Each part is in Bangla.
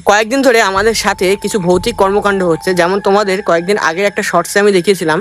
কয়েকদিন ধরে আমাদের সাথে কিছু ভৌতিক কর্মকাণ্ড হচ্ছে, যেমন তোমাদের কয়েকদিন আগে একটা শর্টসে আমি দেখিয়েছিলাম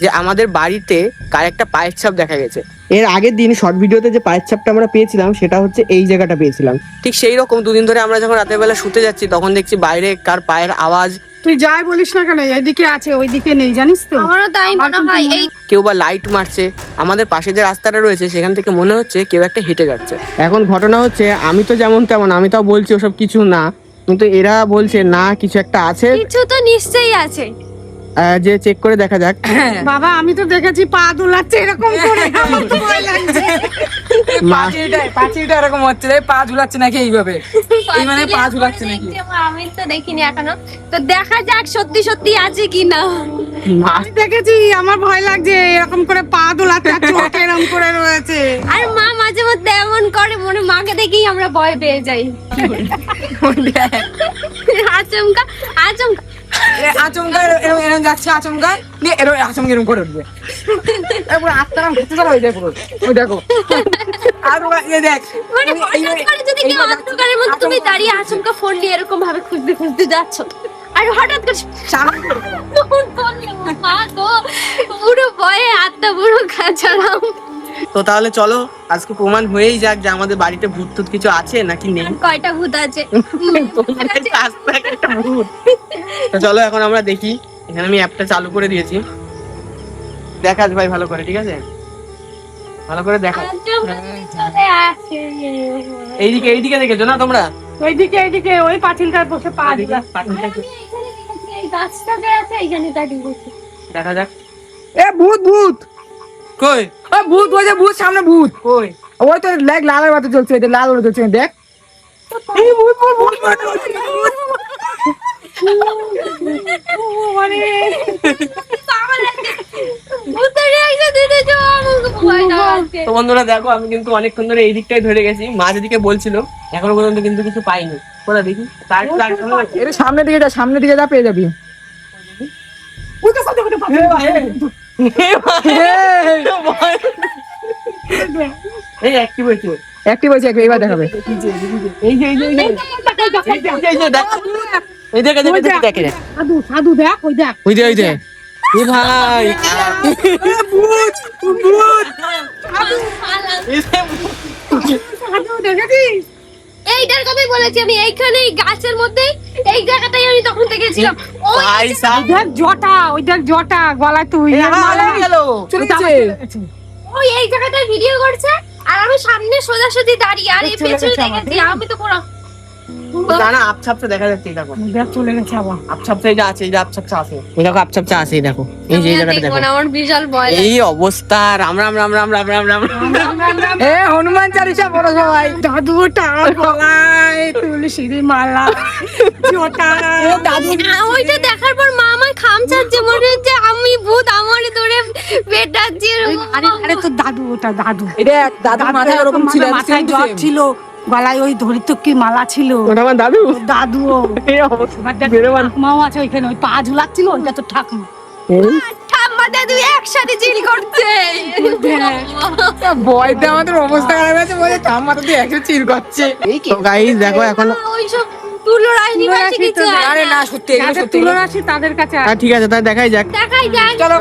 যে আমাদের বাড়িতে কার একটা পায়ের ছাপ দেখা গেছে। এর আগের দিন শর্ট ভিডিওতে যে পায়ের ছাপটা আমরা পেয়েছিলাম সেটা হচ্ছে এই জায়গাটা পেয়েছিলাম। ঠিক সেই রকম দুদিন ধরে আমরা যখন রাতের বেলা শুতে যাচ্ছি তখন দেখছি বাইরে কার পায়ের আওয়াজ। তুই যাই বলিস না কেন, এইদিকে আছে ওইদিকে নেই, জানিস তো? আমারও তাই মনে হয়। এই কেউ বা লাইট মারছে। আমাদের পাশে যে রাস্তাটা রয়েছে সেখান থেকে মনে হচ্ছে কেউ একটা হেঁটে যাচ্ছে। এখন ঘটনা হচ্ছে আমি তো যেমন তেমন, আমি তাও বলছি ওসব কিছু না, কিন্তু এরা বলছে না কিছু একটা আছে, কিছু তো নিশ্চয়ই আছে। যে চেক করে দেখা যাক। বাবা আমি তো দেখেছি পা দুলাচ্ছে এরকম করে, আমার তো ভয় লাগছে। পাঁচিলটা এরকম হচ্ছে, পা ঝুলাচ্ছে নাকি এইভাবে? এই মানে পা ঝুলাচ্ছে নাকি? আমি তো দেখিনি এখনো, তো দেখা যাক সত্যি সত্যি আছে কিনা। আমি দেখেছি, আমার ভয় লাগছে এরকম করে পা দুলাচ্ছে, চোখ এরকম করে রয়েছে। আর মা মাঝে মধ্যে এমন করে, মনে মাকে দেখেই আমরা ভয় পেয়ে যাই। আচমকা আচমকা আচমকা এরকম এরকম যাচ্ছে, আচমকা নিয়ে এরকম আচমকা এরকম করে উঠবে, পুরো আত্মারাম ঘুরতে চলা হয়ে যায় পুরো। ওই দেখো আর এই দেখ, মানে হঠাৎ করে যদি কেউ অন্ধকারের মধ্যে তুমি দাঁড়িয়ে আচমকা ফোন নিয়ে এরকম ভাবে খুঁজতে খুঁজতে যাচ্ছ, আর হঠাৎ করে ফোন বললে মা গো, পুরো ভয়ে আত্মা পুরো খাঁচারাম। তো তাহলে চলো আজকে প্রমাণ হয়েই যাক যে আমাদের বাড়িতে ভূত টুত কিছু আছে নাকি নেই। কয়টা ভূত আছে? তোমাদের কাছে আসতে একটা ভূত। তো চলো এখন আমরা দেখি। এখানে আমি অ্যাপটা চালু করে দিয়েছি, দেখাস ভাই ভালো করে, ঠিক আছে? ভালো করে দেখা। চলে আসে। এইদিকে এইদিকে দেখেছো না তোমরা? এইদিকে এইদিকে ওই পাঁচিলটার বসে পা দুলাচ্ছে। আমি এখানে দেখেছি, এই গাছটাতে আছে, এখানে দাঁড়িয়ে বসে। দেখা যাক। এ ভূত ভূত কই ও ভূত, ওই যে ভূত, সামনে ভূত। কই? ওই তো দেখ লালের বাতি জ্বলছে, এই যে লাল আলো জ্বলছে, দেখ। এই ভূত ভূত ভূত মানে ভূতের reaction দিতেছো, আমাকে ভয় লাগছে। তো বন্ধুরা দেখো, আমি কিন্তু অনেকক্ষণ ধরে এই দিকটাই ধরে গেছি, মা যেদিকে বলছিল এখনো পর্যন্ত কিন্তু কিছু পাইনি। কোথা দেখি এর সামনের দিকে যা, সামনের দিকে যা, পেয়ে যাবি। এই অ্যাক্টিভ হয়েছে, অ্যাক্টিভ হয়েছে, এবার দেখাবে। এই যে এই যে এই যে এই যে দেখ, এই দেখে দেখে দেখে দেখে সাধু সাধু দেখ, ওই দেখ ওই যে ওই যে এ ভাই ভূত ভূত সাধু দেখেছিস? এইটার কথাই বলেছি আমি, এইখানেই গাছের মধ্যে এই জায়গাটাই আমি তখন থেকে ছিলাম। ওই ভাই সাহেব দেখ জটা, ওই দেখ জটা গলায় তুই গেল চলে গেছে। ওই এই জায়গাটায় ভিডিও করছে, আর আমি সামনে সোজাসুজি দাঁড়িয়ে, আর এই পেছনে দেখেছি আমি তো পুরো না না আপছাপটা দেখা যাচ্ছে, এই দেখো দেখ চলে গেছে আবার। আপছাপটা এই যে আছে, এই যে আপছাপটা আছে, এই দেখো আপছাপটা আছে, এই দেখো এই যে এই জায়গাটা দেখো। আমার বিশাল ভয় লাগে। এই অবস্থা। রাম রাম রাম রাম রাম রাম রাম। এ হনুমান চালিসা পড়ো সবাই। দাদুটা গলায় তুলসীর মালা, জটা। ওইটা দেখার পর মা আমায় খামচাচ্ছে, মনে হচ্ছে আমি ভূত, আমারই ধরে পেটাচ্ছে। আরে আরে তো দাদু, ওটা দাদু। এটা দাদুর মাথায় ওরকম ছিল, মাথায় জ্বর ছিল, গলায় ওই ধরিত্রীর মালা ছিল। ওটা আমার দাদু। দাদু এই অবস্থা। ঠাকুমাও আছে ওইখানে, ওই পা ঝুলাচ্ছিল, ওইটা তো ঠাকুমা। ঠাম্মা দাদু একসাথে চিল করছে। ভয়তে আমাদের অবস্থা খারাপ আছে, বলে ঠাম্মা তো একটু চির করছে। তো গাইস দেখো এখন ওইসব তুলো রাশি কাছে কিছু আরে না সত্যি, এগুলো যাদের সত্যি। তুলসী তাদের কাছে আছে। ঠিক আছে তাই দেখাই যাক। দেখাই যাক। চলো,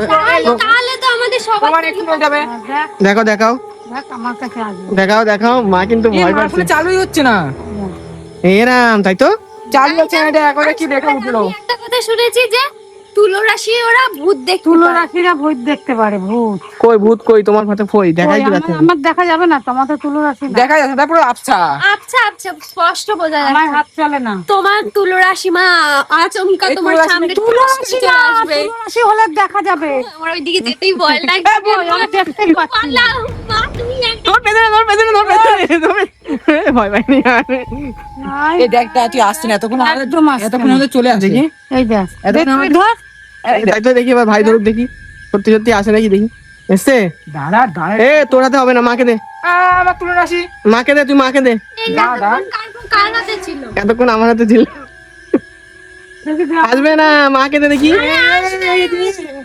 তাহলে তো আমাদের সবার তোমার একটু হয়ে যাবে। দেখ দেখো দেখাও দেখ আমার কাছে আসবে। দেখাও দেখাও। মা কিন্তু ভয় পাচ্ছে। আসলে চালুই হচ্ছে না। এরাম তাই তো। চালু হচ্ছে না, এটা এখন কি দেখে উঠলো। আমি একটা কথা শুনেছি যে তুলো রাশি ওরা ভূত দেখতে পারে। তুলসীরা ভূত দেখতে পারে, ভূত। কই ভূত কই? তোমার হাতে ফই দেখাই ওই যাচ্ছে। আমার দেখা যাবে না, তোমাদের তুলসী না। দেখা যাচ্ছে তারপরে আবছা। আচ্ছা আচ্ছা স্পষ্ট বোঝা আমার যাচ্ছে। হাত চলে না। তোমার তুলো রাশি মা আচমকা এই তোমার তুলো রাশি সামনে তুলসী চলে না, আসবে। তুলসী হলে দেখা যাবে। আমার ওইদিকে যেতেই ভয় লাগছে। ওই আমি দেখতেই পাচ্ছি না। পালাও, মা তুমি একটা ধর পেছনে ধর পেছনে ধর পেছনে ধর। ভয় পাইনি আর। নাই, এই দেখ তুই আসছিস না, এতক্ষণ একদম আসছে এতক্ষণ না। আমাদের চলে আসে। দেখি এই দেখ, এতক্ষণ তুই আমাদের- ধর। তাই তো দেখি এবার ভাই ধরুক দেখি সত্যি সত্যি আসে নাকি দেখি। এসছে? দাঁড়া দাঁড়া, এ তোর হাতে হবে না, মাকে দে। আমার তুলে আসি। মাকে দে, তুই মাকে দে। এই দাদা। কার হাতে ছিল? এতক্ষণ আমার হাতে ছিল। দেখি দেখ। আসবে না, মাকে দে দেখি।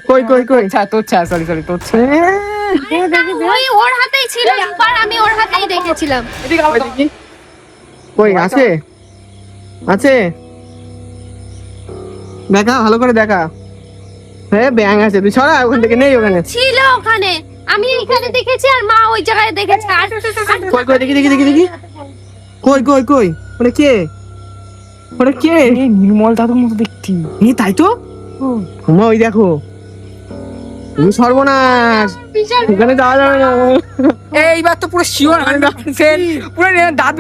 কই কই কই। আচ্ছা তোর ছা, সরি সরি তোর ছা। ওই ওর হাতেই ছিল একবার, আমি ওর হাতেই দেখেছিলাম। এদিকে আবার দেখি কই আছে আছে দেখা ভালো করে দেখা। হ্যাঁ ব্যাং আছে, তুই ছড়া ওখান থেকে, নেই ওখানে। ছিল ওখানে, আমি এখানে দেখেছি আর মা ওই জায়গায় দেখেছে। আর কই কই দেখি দেখি দেখি দেখি কই কই কই ওটা কে, ওটা কে? এই নির্মল দাদুর মতো দেখতি। তাই তো মা, ওই দেখো তুমি সর্বনাশ, বিশাল ওখানে যাওয়া যাবে না। এইবার তো পুরো শিওর 100% পুরো দাদু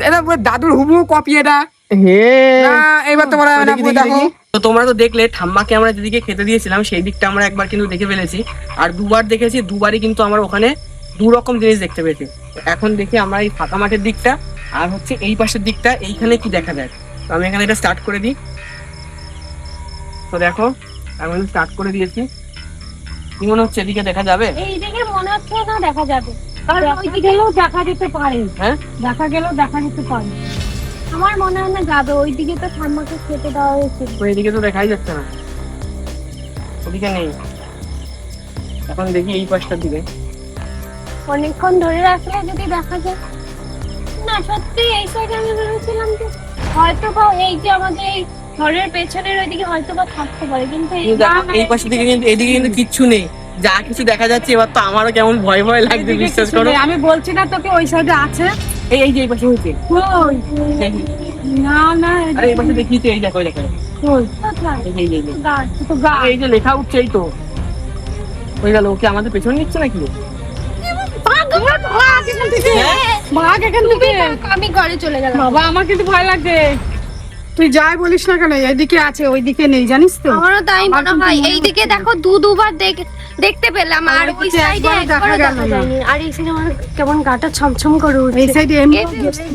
এটা পুরো দাদুর হুবহু কপি এটা। হে না, এইবার তোমার না পুরো দেখো। তো তোমরা তো দেখলে ঠাম্মাকে আমরা যেদিকে খেতে দিয়েছিলাম সেই দিকটা আমরা একবার কিন্তু দেখে ফেলেছি, আর দুবার দেখেছি, দুবারই কিন্তু আমরা ওখানে দু রকম জিনিস দেখতে পেয়েছি। এখন দেখি আমরা এই ফাঁকা মাঠের দিকটা আর হচ্ছে এই পাশের দিকটা, এইখানে কি দেখা যায়। তো আমি এখানে এটা স্টার্ট করে দিই। তো দেখো আমি স্টার্ট করে দিয়েছি, কি মনে হচ্ছে এদিকে দেখা যাবে? এই দিকে মনে হচ্ছে না দেখা যাবে, কারণ ওই দিকে গেলেও দেখা যেতে পারে। হ্যাঁ দেখা গেলেও দেখা যেতে পারে, আমার মনে হয় না যাবে। ওই দিকে তো ঠাম্মাকে খেতে দেওয়া হয়েছে। তো এদিকে তো দেখাই যাচ্ছে না, ওদিকে নেই। এখন দেখি এই পাশটার দিকে। অনেকক্ষণ ধরে রাখলে যদি দেখা যায়। না সত্যি এই সাইডে আমি ভেবেছিলাম যে হয়তো বা এই যে আমাদের এই ঘরের পেছনের ওইদিকে হয়তো বা থাকতে পারে, কিন্তু এই কিন্তু দেখো, এই পাশের দিকে কিন্তু, এদিকে কিন্তু কিচ্ছু নেই, যা কিছু দেখা যাচ্ছে। এবার তো আমারও কেমন ভয় ভয় লাগছে, বিশ্বাস করো। আমি বলছি না তোকে ওই সাইডে আছে। এই এই যে এই পাশে হয়েছে, কই? না না, আরে এই পাশে দেখিয়েছে, এই দেখো এই দেখো, কই? কোথায়? এই যে, এই যে, এই যে। গাছ তো গাছ। এই যে লেখা উঠছে, এই তো ওই গেল। ওকে আমাদের পেছনে নিচ্ছে নাকি? ভাগ এখান থেকে, ভাগ এখান থেকে। আমি ঘরে চলে গেলাম। বাবা আমার কিন্তু ভয় লাগছে। তুই যাই বলিস না কেন, এইদিকে আছে ওইদিকে নেই, জানিস তো। আমারও তাই আমার মনে কিন্তু হয়। মনে এইদিকে হচ্ছে। দেখো দুবার দেখতে পেলাম, আর আমার ওই এদিকে সাইডে একবারও দেখা একবারও গেল দেখা না। যায়নি। আর এই সাইডে আমার কেমন গাটা ছমছম করে এই উঠছে। সাইডে এমনি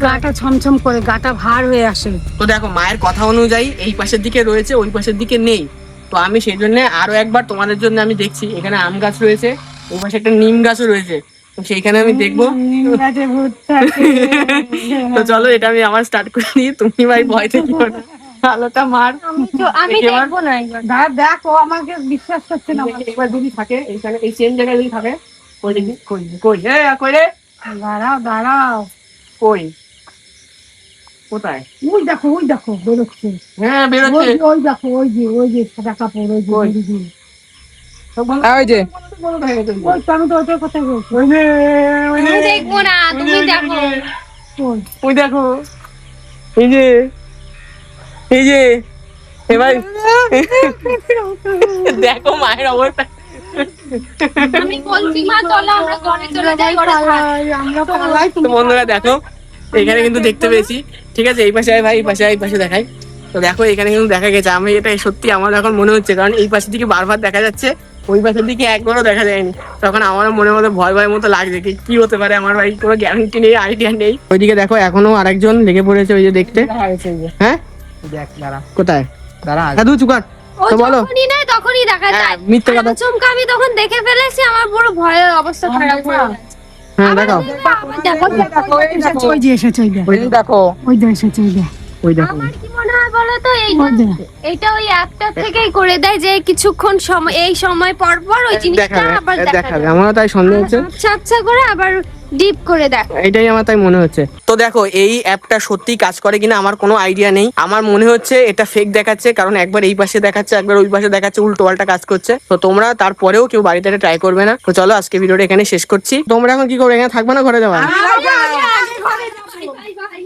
গাটা ছমছম করে, গাটা ভার হয়ে আসে। তো দেখো মায়ের কথা অনুযায়ী এই পাশের দিকে রয়েছে, ওই পাশের দিকে নেই। তো আমি সেই জন্য আরো একবার তোমাদের জন্য আমি দেখছি। এখানে আম গাছ রয়েছে, ওই পাশে একটা নিম গাছও রয়েছে, তো সেইখানে আমি দেখবো। নিম গাছে ভূত থাকে। তো চলো এটা আমি আমার স্টার্ট করে দিই, তুমি ভাই ভয় থেকে আলোটা মার। আমি দেখি এবার। দেখবো না একবার। দেখ ও আমাকে বিশ্বাস করছে না। এবার যদি থাকে এইখানে, এই সেম জায়গায় যদি থাকে, কই দেখি, কই কই হে কই রে, দাঁড়াও দাঁড়াও, কই কোথায়? ওই দেখো বেরোচ্ছে। হ্যাঁ বেরোচ্ছে। ওই দেখো, ওই যে সাদা কাপড়, ওই যে কই? দিদি। ওই যে ওই তো, আমি তো ওইটার কথাই বলছি। ওই যে, ওই যে, আমি দেখবো না, তুমি ওই যে, দেখো। ওই। ওই দেখো, এই যে, এই যে, এবার দেখো মায়ের অবস্থা। আমি বলছি মা চলো আমরা ঘরে চলে যাই, ওরা থাক। আমরা পালাই, তো বন্ধুরা দেখো এখানে কিন্তু দেখতে পেয়েছি, ঠিক আছে। এই পাশে আয় ভাই, এই পাশে আয়, এই পাশে দেখাই। তো দেখো এখানে কিন্তু দেখা গেছে, আমি এটা সত্যি আমার এখন মনে হচ্ছে, কারণ এই পাশের দিকে বারবার দেখা যাচ্ছে, ওই পাশের দিকে একবারও দেখা যায়নি। তখন আমার মনের মধ্যে ভয় ভয় মতো লাগছে, কি হতে পারে, আমার ভাই কোনো গ্যারান্টি নেই, আইডিয়া নেই। ওইদিকে দেখো এখনো আরেকজন লেগে পড়েছে ওই যে দেখতে। হ্যাঁ দেখ দাঁড়া কোথায়? দাঁড়া দাদু চুকার। ও তো বলো। যখনই নেয় তখনই দেখা হ্যাঁ, যায়। মিথ্যে কথা। আর চমকা আমি তখন দেখে ফেলেছি, আমার পুরো ভয়ের অবস্থা খারাপ হয়ে গেছে। হ্যাঁ দেখাও, আবার দেখো, ওই যে এসেছে, ওই দেখ, ওই যে দেখো ওই যে এসেছে, ওই দেখ। ওই দেখো। আমার কি মনে হয় বলো তো, ওই দেখ। এইটা ওই অ্যাপটা থেকেই করে দেয় যে কিছুক্ষণ সময়, এই সময় পর পর ওই জিনিসটা আবার দেখাবে দেখা দেখাবে, যায়। আমারও তাই সন্দেহ হচ্ছে। আচ্ছা আচ্ছা করে আবার ডিপ করে দেখ। এটাই আমার তাই মনে হচ্ছে। তো দেখো এই অ্যাপটা সত্যি কাজ করে কিনা আমার কোনো আইডিয়া নেই। আমার মনে হচ্ছে এটা ফেক দেখাচ্ছে, কারণ একবার এই পাশে দেখাচ্ছে, একবার ওই পাশে দেখাচ্ছে, উল্টো পাল্টা কাজ করছে। তো তোমরা তারপরেও কেউ বাড়িতে ট্রাই করবে না। তো চলো আজকে ভিডিওটা এখানে শেষ করছি। তোমরা এখন কি করবে, এখানে থাকবে না, ঘরে যাওয়া? Bye bye.